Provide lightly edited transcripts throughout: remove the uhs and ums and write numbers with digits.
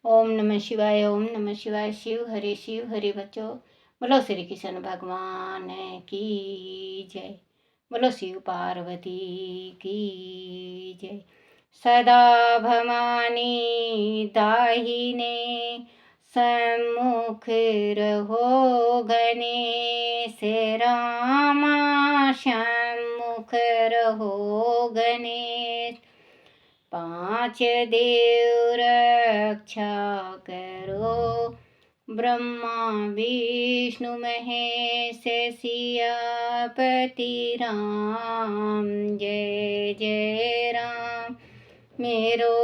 ओम नमः शिवाय। ओम नमः शिवाय। शिव हरे बच्चों। बोलो श्री कृष्ण भगवान की जय। बोलो शिव पार्वती की जय। सदा भवानी दाहिने सम्मुख रहो गणेश रामा सम्मुख रहो गणेश। पांच देव रक्षा करो ब्रह्मा विष्णु महेश सियापति राम। जय जय राम मेरो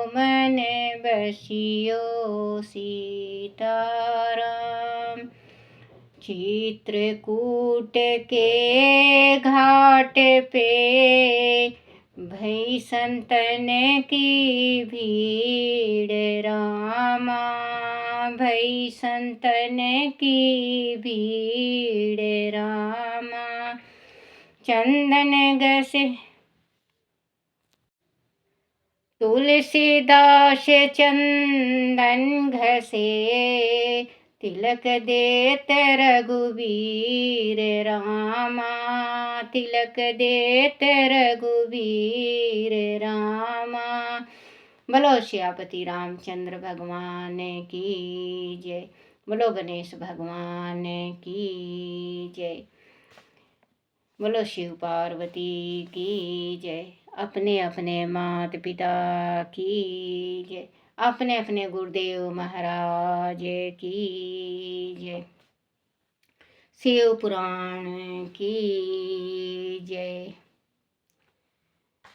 मन बसियो सीताराम। चित्रकूट के घाट पे भई संतन की भीड़ रामा। भई संतन की भीड़ रामा। चंदन घसे तुलसीदास चंदन घसे तिलक देत रघुवीर रामा। तिलक देत रघुवीर रामा। बोलो श्यापति रामचंद्र भगवान की जय। बोलो गणेश भगवान की जय। बोलो शिव पार्वती की जय। अपने अपने माता पिता की जय। अपने अपने गुरुदेव महाराज की जय। शिव पुराण की जय।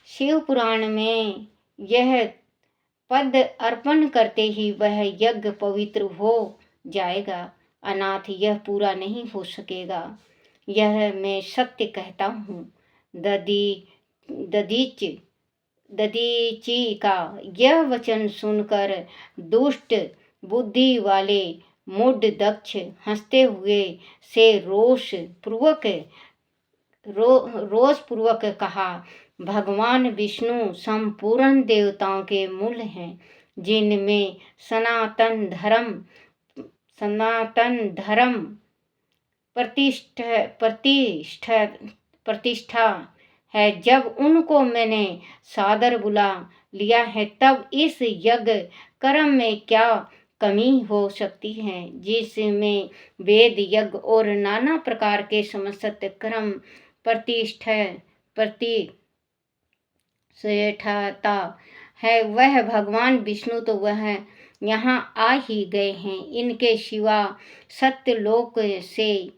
शिव पुराण में यह पद अर्पण करते ही वह यज्ञ पवित्र हो जाएगा, अनाथ यह पूरा नहीं हो सकेगा। यह मैं सत्य कहता हूँ। दधीची का यह वचन सुनकर दुष्ट बुद्धि वाले मूढ़ दक्ष हंसते हुए से रोष पूर्वक कहा, भगवान विष्णु संपूर्ण देवताओं के मूल हैं, जिनमें सनातन धर्म प्रतिष्ठा है। जब उनको मैंने सादर बुला लिया है, तब इस यज्ञ कर्म में क्या कमी हो सकती है, जिसमें वेद यज्ञ और नाना प्रकार के समस्त कर्म प्रतिष्ठा है। वह भगवान विष्णु तो वह यहाँ आ ही गए हैं। इनके सिवा सत्य लोक से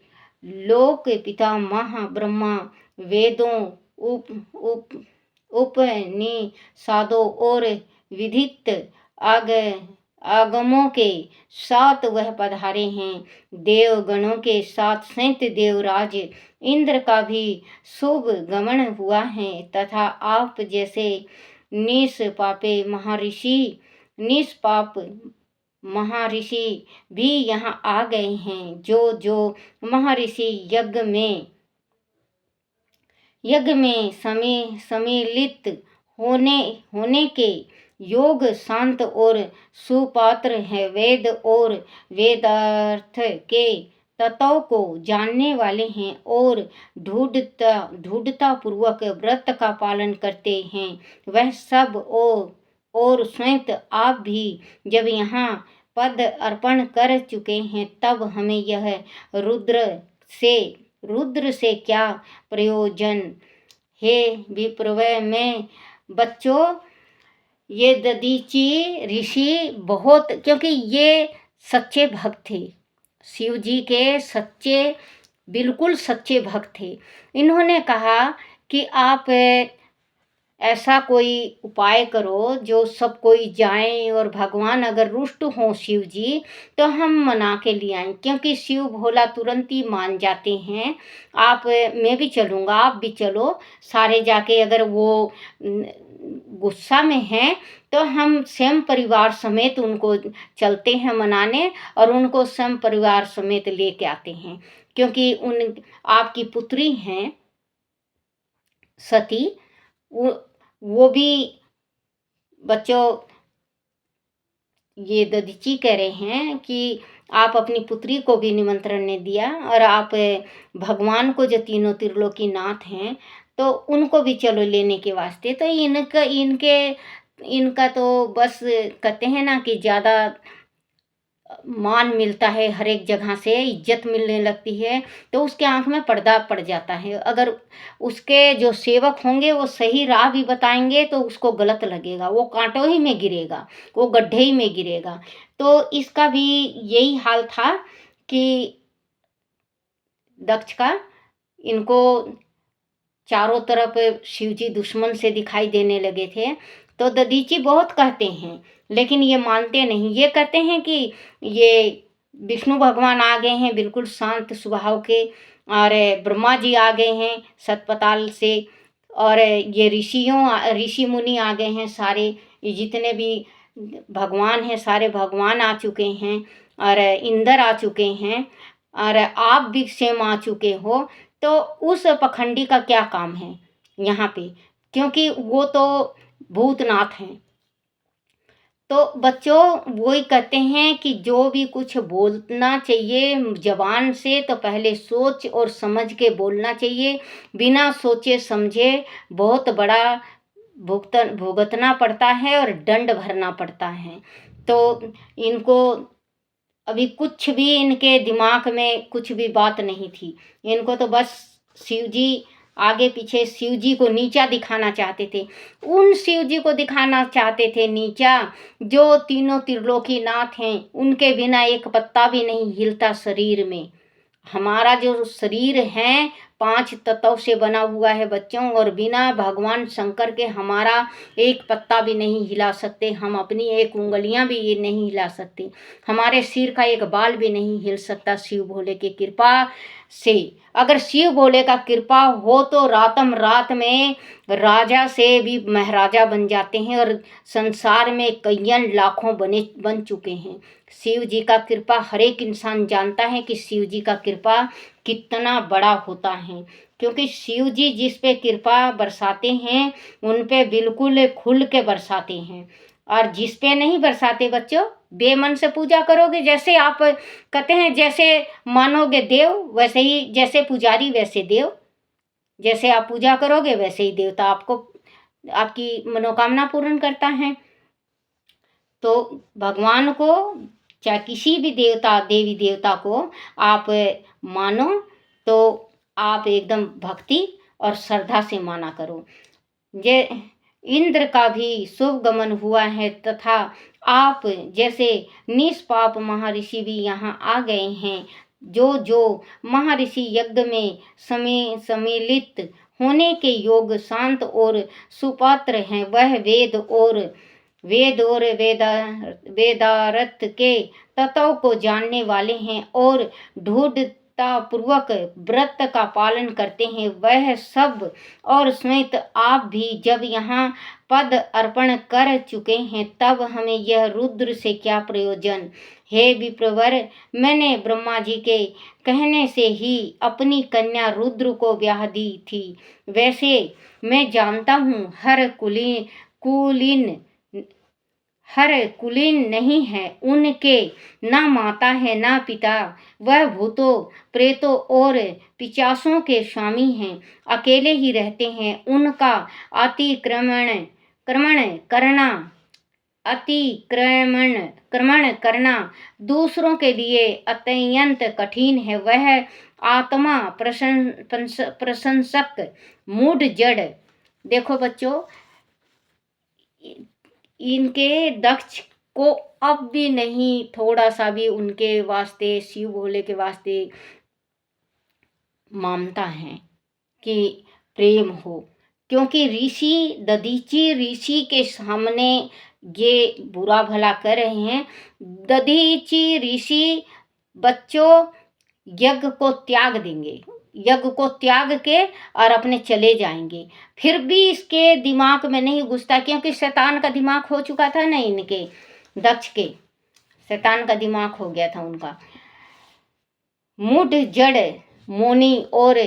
लोक पितामह ब्रह्मा वेदों उपनिषदों और विधित आगमों के साथ वह पधारे हैं। देवगणों के साथ सहित देवराज इंद्र का भी शुभ गमन हुआ है, तथा आप जैसे निष्पाप महर्षि भी यहाँ आ गए हैं। जो महर्षि यज्ञ में सम्मिलित होने के योग शांत और सुपात्र है, वेद और वेदार्थ के तत्वों को जानने वाले हैं और दृढ़ता पूर्वक व्रत का पालन करते हैं, वह सब और स्वयं आप भी जब यहाँ पद अर्पण कर चुके हैं, तब हमें यह रुद्र से क्या प्रयोजन है विप्रवय में। बच्चों, ये दधीची ऋषि बहुत, क्योंकि ये सच्चे भक्त थे, शिव जी के बिल्कुल सच्चे भक्त थे। इन्होंने कहा कि आप ऐसा कोई उपाय करो जो सब कोई जाएं, और भगवान अगर रुष्ट हों शिव जी तो हम मना के लिए आएं, क्योंकि शिव भोला तुरंत ही मान जाते हैं। मैं भी चलूँगा, आप भी चलो, सारे जाके अगर वो गुस्सा में हैं तो हम स्वयं परिवार समेत उनको चलते हैं मनाने, और उनको स्वयं परिवार समेत लेके आते हैं, क्योंकि आपकी पुत्री हैं सती, वो भी बच्चों ये दधीची कह रहे हैं कि आप अपनी पुत्री को भी निमंत्रण ने दिया और आप भगवान को जो तीनों त्रिलोकी नाथ हैं तो उनको भी चलो लेने के वास्ते। तो इनका तो बस कहते हैं ना कि ज़्यादा मान मिलता है, हर एक जगह से इज्जत मिलने लगती है, तो उसके आंख में पर्दा पड़ जाता है। अगर उसके जो सेवक होंगे वो सही राह भी बताएंगे तो उसको गलत लगेगा, वो कांटों ही में गिरेगा, वो गड्ढे ही में गिरेगा। तो इसका भी यही हाल था कि दक्ष का, इनको चारों तरफ शिवजी दुश्मन से दिखाई देने लगे थे। तो दधीची बहुत कहते हैं लेकिन ये मानते नहीं। ये कहते हैं कि ये विष्णु भगवान आ गए हैं बिल्कुल शांत स्वभाव के, और ब्रह्मा जी आ गए हैं सतपताल से, और ये ऋषि मुनि आ गए हैं सारे, ये जितने भी भगवान हैं सारे भगवान आ चुके हैं, और इंद्र आ चुके हैं, और आप भी स्वयं आ चुके हो। तो उस पखंडी का क्या काम है यहाँ पे, क्योंकि वो तो भूतनाथ हैं। तो बच्चों वही कहते हैं कि जो भी कुछ बोलना चाहिए जबान से तो पहले सोच और समझ के बोलना चाहिए। बिना सोचे समझे बहुत बड़ा भुगतना पड़ता है और दंड भरना पड़ता है। तो इनको अभी कुछ भी इनके दिमाग में कुछ भी बात नहीं थी। इनको तो बस शिव जी आगे पीछे, शिव जी को नीचा दिखाना चाहते थे। उन शिव जी को दिखाना चाहते थे नीचा जो तीनों त्रिलोकी नाथ हैं, उनके बिना एक पत्ता भी नहीं हिलता शरीर में। हमारा जो शरीर है 5 तत्वों से बना हुआ है बच्चों, और बिना भगवान शंकर के हमारा एक पत्ता भी नहीं हिला सकते। हम अपनी एक उंगलियां भी ये नहीं हिला सकते। हमारे सिर का एक बाल भी नहीं हिल सकता शिव भोले की कृपा से। अगर शिव भोले का कृपा हो तो रातम रात में राजा से भी महाराजा बन जाते हैं, और संसार में कईयन लाखों बन चुके हैं। शिव जी का कृपा हर एक इंसान जानता है कि शिव जी का कृपा कितना बड़ा होता है, क्योंकि शिव जी जिस पे कृपा बरसाते हैं उन पे बिल्कुल खुल के बरसाते हैं, और जिस पे नहीं बरसाते बच्चों बेमन से पूजा करोगे, जैसे आप कहते हैं जैसे मानोगे देव वैसे ही, जैसे पुजारी वैसे देव, जैसे आप पूजा करोगे वैसे ही देवता आपको आपकी मनोकामना पूर्ण करता है। तो भगवान को चाहे किसी भी देवता देवी देवता को आप मानो तो आप एकदम भक्ति और श्रद्धा से माना करो। जे इंद्र का भी शुभ गमन हुआ है, तथा आप जैसे निष्पाप महर्षि भी यहाँ आ गए हैं। जो जो महर्षि यज्ञ में सम्मिलित होने के योग शांत और सुपात्र हैं, वह वेदारत के तत्व को जानने वाले हैं और ढूढ़ता पूर्वक व्रत का पालन करते हैं। वह सब और समेत आप भी जब यहाँ पद अर्पण कर चुके हैं, तब हमें यह रुद्र से क्या प्रयोजन। हे विप्रवर, मैंने ब्रह्मा जी के कहने से ही अपनी कन्या रुद्र को ब्याह दी थी। वैसे मैं जानता हूँ हर कुलीन नहीं है, उनके ना माता है ना पिता। वह भूतों प्रेतों और पिशाचों के स्वामी हैं, अकेले ही रहते हैं। उनका अतिक्रमण करना दूसरों के लिए अत्यंत कठिन है। वह आत्मा प्रशंसक मूढ़ जड़। देखो बच्चों, इनके दक्ष को अब भी नहीं थोड़ा सा भी उनके वास्ते, शिव भोले के वास्ते मानता है कि प्रेम हो, क्योंकि दधीची ऋषि के सामने ये बुरा भला कर रहे हैं। दधीची ऋषि बच्चों यज्ञ को त्याग देंगे, यज्ञ को त्याग के और अपने चले जाएंगे। फिर भी इसके दिमाग में नहीं घुसता, क्योंकि शैतान का दिमाग हो चुका था ना, इनके दक्ष के शैतान का दिमाग हो गया था उनका। मूढ़ जड़ मोनी और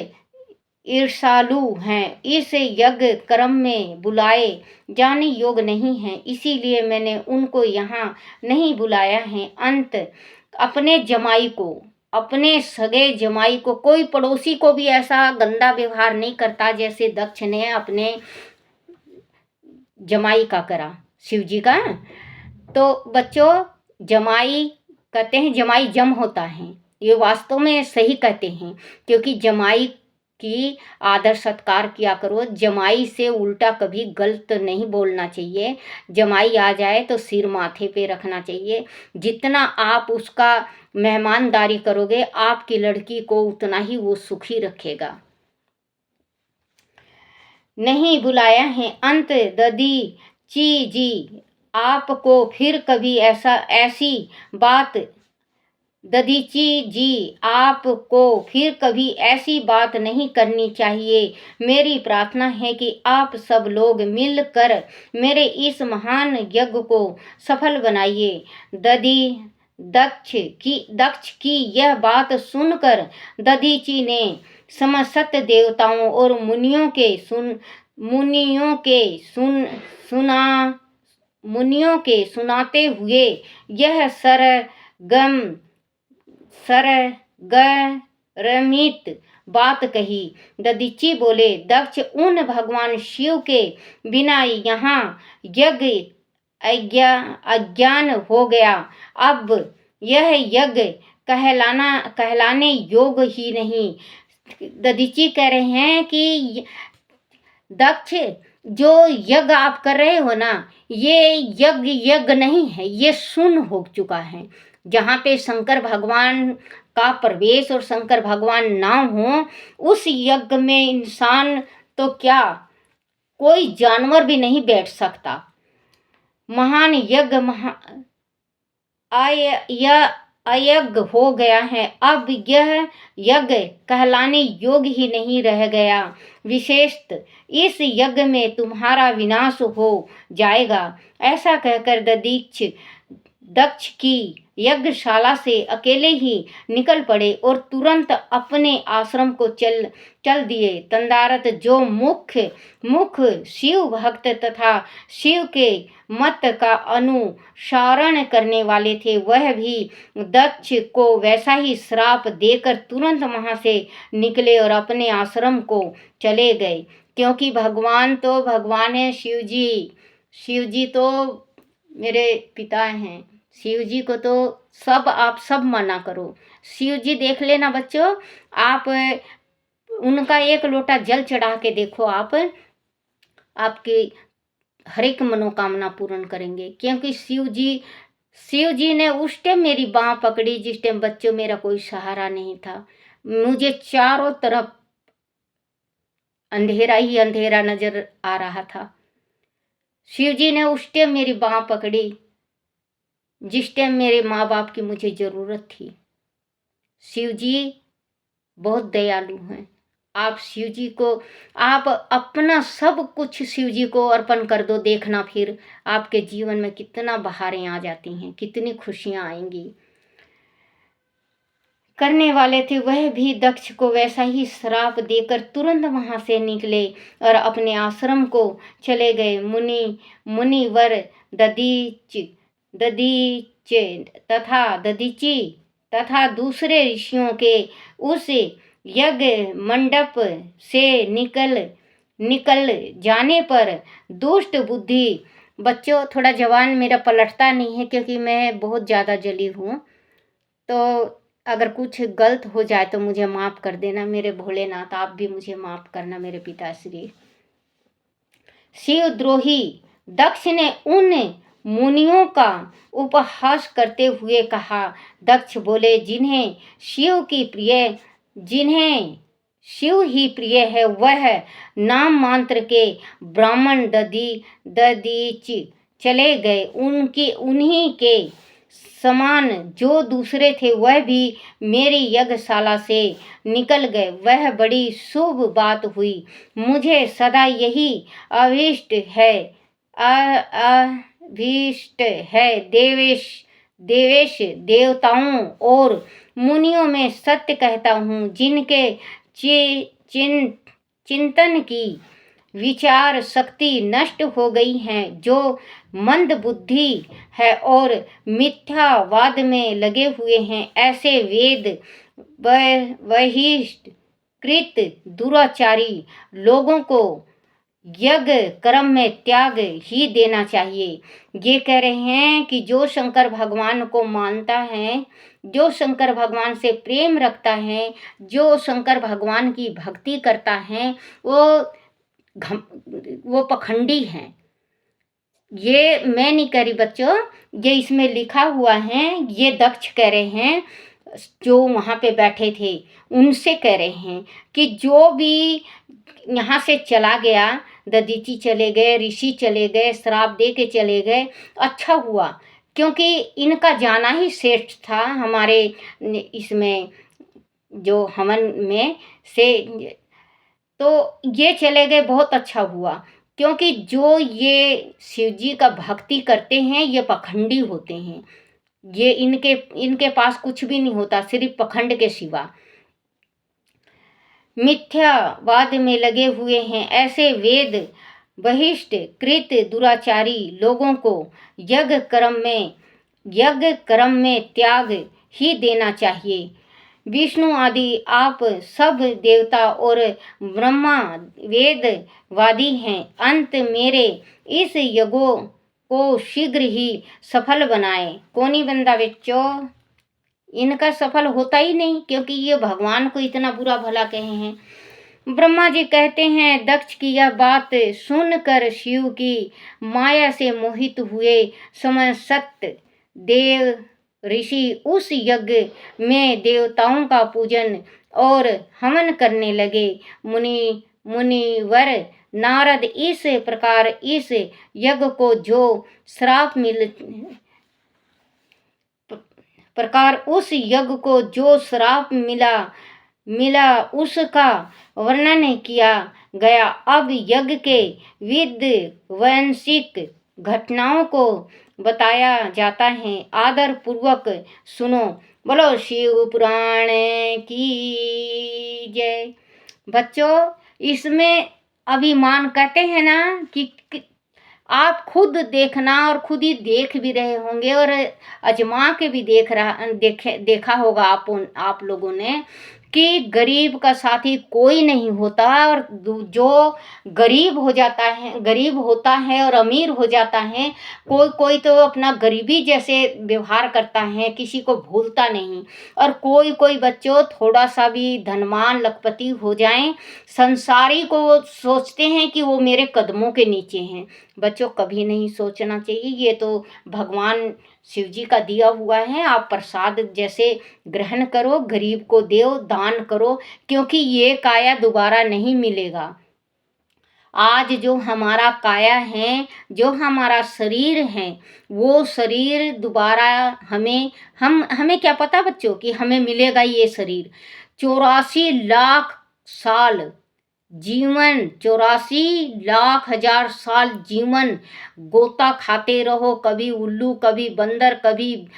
ईर्षालु हैं, इस यज्ञ कर्म में बुलाए जाने योग्य नहीं हैं, इसीलिए मैंने उनको यहाँ नहीं बुलाया है। अंत अपने जमाई को, अपने सगे जमाई को, कोई पड़ोसी को भी ऐसा गंदा व्यवहार नहीं करता जैसे दक्ष ने अपने जमाई का करा, शिव जी का। तो बच्चों, जमाई कहते हैं जमाई जम होता है, ये वास्तव में सही कहते हैं, क्योंकि जमाई की आदर सत्कार किया करो। जमाई से उल्टा कभी गलत नहीं बोलना चाहिए। जमाई आ जाए तो सिर माथे पे रखना चाहिए। जितना आप उसका मेहमानदारी करोगे, आपकी लड़की को उतना ही वो सुखी रखेगा। नहीं बुलाया है। अंत ददीची जी आपको फिर कभी ऐसी बात, ददीची जी आपको फिर कभी ऐसी बात नहीं करनी चाहिए। मेरी प्रार्थना है कि आप सब लोग मिलकर मेरे इस महान यज्ञ को सफल बनाइए। दक्ष की यह बात सुनकर ददीची ने समस्त देवताओं और मुनियों के सुनाते हुए यह सरगर्मित बात कही। ददीची बोले, दक्ष, उन भगवान शिव के बिना यहाँ यज्ञ अज्ञान हो गया। अब यह यज्ञ कहलाने योग्य ही नहीं। ददीची कह रहे हैं कि दक्ष, जो यज्ञ आप कर रहे हो ना, ये यज्ञ नहीं है, ये शून्य हो चुका है। जहाँ पे शंकर भगवान का प्रवेश और शंकर भगवान ना हो, उस यज्ञ में इंसान तो क्या, कोई जानवर भी नहीं बैठ सकता। महान यज्ञ अयज्ञ हो गया है। अब यह यज्ञ कहलाने योग्य ही नहीं रह गया। विशेषत इस यज्ञ में तुम्हारा विनाश हो जाएगा। ऐसा कहकर दक्ष की यज्ञशाला से अकेले ही निकल पड़े और तुरंत अपने आश्रम को चल दिए। तंदारत, जो मुख्य शिव भक्त तथा शिव के मत का अनुसरण करने वाले थे, वह भी दक्ष को वैसा ही श्राप देकर तुरंत वहां से निकले और अपने आश्रम को चले गए। क्योंकि भगवान तो भगवान है, शिव जी तो मेरे पिता हैं। शिव जी को तो आप सब मना करो। शिव जी देख लेना बच्चों, आप उनका एक लोटा जल चढ़ा के देखो, आपकी हर एक मनोकामना पूर्ण करेंगे। क्योंकि शिव जी ने उस टाइम मेरी बाँह पकड़ी जिस टाइम बच्चों मेरा कोई सहारा नहीं था। मुझे चारों तरफ अंधेरा ही अंधेरा नजर आ रहा था। शिव जी ने उस टाइम मेरी बाँह पकड़ी जिस टाइम मेरे माँ बाप की मुझे ज़रूरत थी। शिव जी बहुत दयालु हैं। आप शिव जी को, आप अपना सब कुछ शिव जी को अर्पण कर दो, देखना फिर आपके जीवन में कितना बहारें आ जाती हैं, कितनी खुशियाँ आएंगी। करने वाले थे वह भी दक्ष को वैसा ही श्राप देकर तुरंत वहां से निकले और अपने आश्रम को चले गए। मुनिवर ददीची तथा दूसरे ऋषियों के उस यज्ञ मंडप से निकल जाने पर दुष्ट बुद्धि, बच्चों थोड़ा जवान मेरा पलटता नहीं है क्योंकि मैं बहुत ज़्यादा जली हूँ, तो अगर कुछ गलत हो जाए तो मुझे माफ़ कर देना मेरे भोलेनाथ। आप भी मुझे माफ़ करना मेरे पिताश्री। शिवद्रोही दक्ष ने उन मुनियों का उपहास करते हुए कहा। दक्ष बोले, जिन्हें शिव ही प्रिय है, वह नाम मात्र के ब्राह्मण ददीच चले गए। उन्हीं के समान जो दूसरे थे वह भी मेरी यज्ञशाला से निकल गए। वह बड़ी शुभ बात हुई। मुझे सदा यही अभीष्ट है देवेश देवताओं और मुनियों में सत्य कहता हूँ, जिनके चिंतन की विचार शक्ति नष्ट हो गई है, जो मंद बुद्धि है और मिथ्यावाद में लगे हुए हैं, ऐसे वेद बहिष्कृत दुराचारी लोगों को यज्ञ कर्म में त्याग ही देना चाहिए। ये कह रहे हैं कि जो शंकर भगवान को मानता है, जो शंकर भगवान से प्रेम रखता है, जो शंकर भगवान की भक्ति करता है, वो पखंडी हैं। ये मैं नहीं कह रही बच्चों, ये इसमें लिखा हुआ है, ये दक्ष कह रहे हैं, जो वहाँ पे बैठे थे उनसे कह रहे हैं कि जो भी यहाँ से चला गया, दधीची चले गए, ऋषि चले गए, श्राप दे के चले गए, अच्छा हुआ, क्योंकि इनका जाना ही श्रेष्ठ था हमारे इसमें जो हवन में से। तो ये चले गए, बहुत अच्छा हुआ, क्योंकि जो ये शिव जी का भक्ति करते हैं ये पखंडी होते हैं। ये इनके पास कुछ भी नहीं होता, सिर्फ पखंड के सिवा मिथ्यावाद में लगे हुए हैं। ऐसे वेद बहिष्कृत दुराचारी लोगों को यज्ञ कर्म में त्याग ही देना चाहिए। विष्णु आदि आप सब देवता और ब्रह्मा वेदवादी हैं। अंत मेरे इस यज्ञों को शीघ्र ही सफल बनाए। कौन ही बंदा बच्चों, इनका सफल होता ही नहीं, क्योंकि ये भगवान को इतना बुरा भला कहे हैं। ब्रह्मा जी कहते हैं, दक्ष की यह बात सुनकर शिव की माया से मोहित हुए समय सत्य देव ऋषि उस यज्ञ में देवताओं का पूजन और हवन करने लगे। मुनिवर नारद इस प्रकार इस यज्ञ को जो श्राप मिला उसका वर्णन किया गया। अब यज्ञ के विध्वंसिक घटनाओं को बताया जाता है, आदर पूर्वक सुनो। बोलो शिव पुराण की जय। बच्चों, इसमें अभिमान कहते हैं ना कि आप खुद देखना, और खुद ही देख भी रहे होंगे और अजमा के भी देखा होगा आप लोगों ने कि गरीब का साथी कोई नहीं होता। और जो गरीब होता है और अमीर हो जाता है, कोई तो अपना गरीबी जैसे व्यवहार करता है, किसी को भूलता नहीं। और कोई बच्चों थोड़ा सा भी धनवान लखपति हो जाएं, संसारी को सोचते हैं कि वो मेरे कदमों के नीचे हैं। बच्चों, कभी नहीं सोचना चाहिए। ये तो भगवान शिव जी का दिया हुआ है, आप प्रसाद जैसे ग्रहण करो, गरीब को दो, दान करो, क्योंकि ये काया दोबारा नहीं मिलेगा। आज जो हमारा काया है, जो हमारा शरीर है, वो शरीर दोबारा हमें क्या पता बच्चों कि हमें मिलेगा ये शरीर। 84 लाख साल जीवन, 84 लाख हजार साल जीवन गोता खाते रहो, कभी उल्लू, कभी बंदर, कभी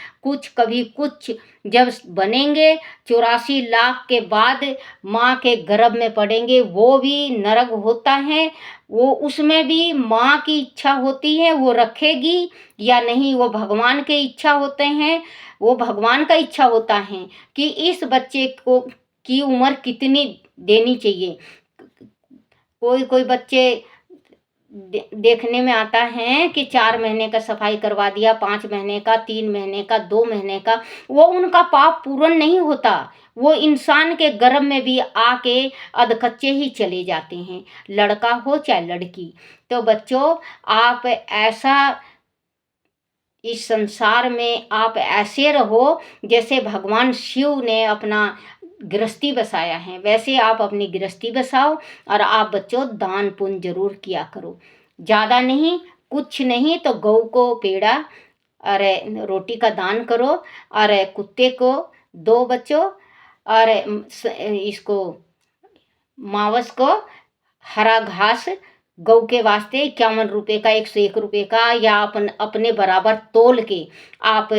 कुछ। जब बनेंगे 84 लाख के बाद माँ के गर्भ में पड़ेंगे। वो भी नरक होता है, वो उसमें भी माँ की इच्छा होती है, वो रखेगी या नहीं, वो भगवान के इच्छा होते हैं। वो भगवान का इच्छा होता है कि इस बच्चे को की उम्र कितनी देनी चाहिए। कोई बच्चे देखने में आता है कि 4 महीने का सफाई करवा दिया, 5 महीने का, 3 महीने का, 2 महीने का, वो उनका पाप पूर्ण नहीं होता। वो इंसान के गर्भ में भी आके अधकच्चे ही चले जाते हैं, लड़का हो चाहे लड़की। तो बच्चों, आप ऐसा इस संसार में आप ऐसे रहो जैसे भगवान शिव ने अपना गृहस्थी बसाया है, वैसे आप अपनी गृहस्थी बसाओ। और आप बच्चों दान पुण्य जरूर किया करो, ज़्यादा नहीं, कुछ नहीं तो गौ को पेड़ा और रोटी का दान करो, और कुत्ते को दो बच्चों, और इसको मावस को हरा घास गौ के वास्ते 51 रुपये का, 101 रुपये का, या अपने बराबर तोल के आप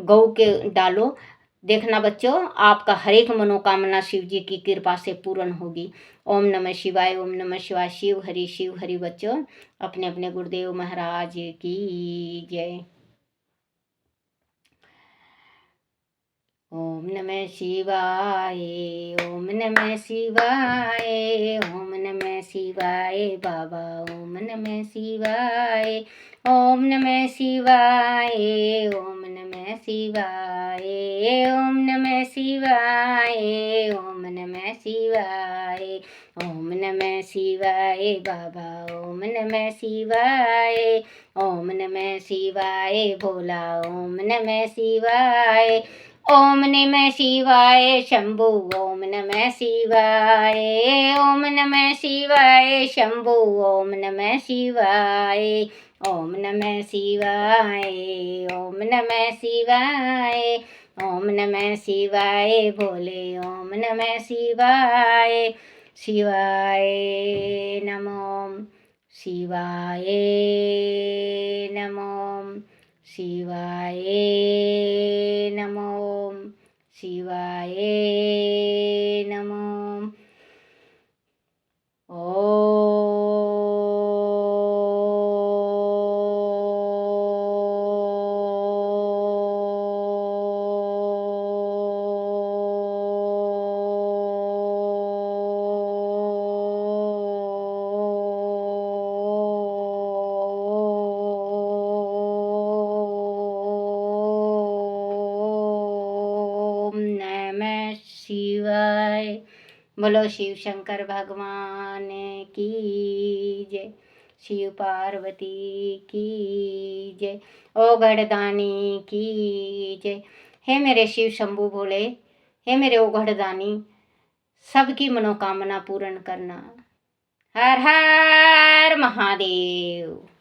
गौ के डालो। देखना बच्चों, आपका हर एक मनोकामना शिव जी की कृपा से पूर्ण होगी। ओम नमः शिवाय, ओम नमः शिवाय। शिव हरि बच्चों, अपने अपने गुरुदेव महाराज की जय। ओम नमः शिवाय, ओम नमः शिवाय, ओम नमः शिवाय बाबा, ओम नमः शिवाय, ओम नमः शिवाय, ओम नमः शिवाय, ओम नमः शिवाय, ओम नमः शिवाय, ओम नमः शिवाय बाबा, ओम नमः शिवाय, ओम नमः शिवाय भोला, ओम नमः शिवाय, ओम नमः शिवाय शंभु, ओम नमः शिवाय, ओम नमः शिवाय शंभु, ओम नमः शिवाय, ओम नमः शिवाय, ओम नमः शिवाय, ओम नमः शिवाय भोले, ओम नमः शिवाय, शिवाय नमो, शिवाय नमो, शिवाय नमो, शिवाय नमो। ओम नमः शिवाय। बोलो शिव शंकर भगवान की जय, शिव पार्वती की जय, ओ गढ़दानी की जय। हे मेरे शिव शंभू भोले, हे मेरे ओ गढ़दानी, सबकी मनोकामना पूर्ण करना। हर हर महादेव।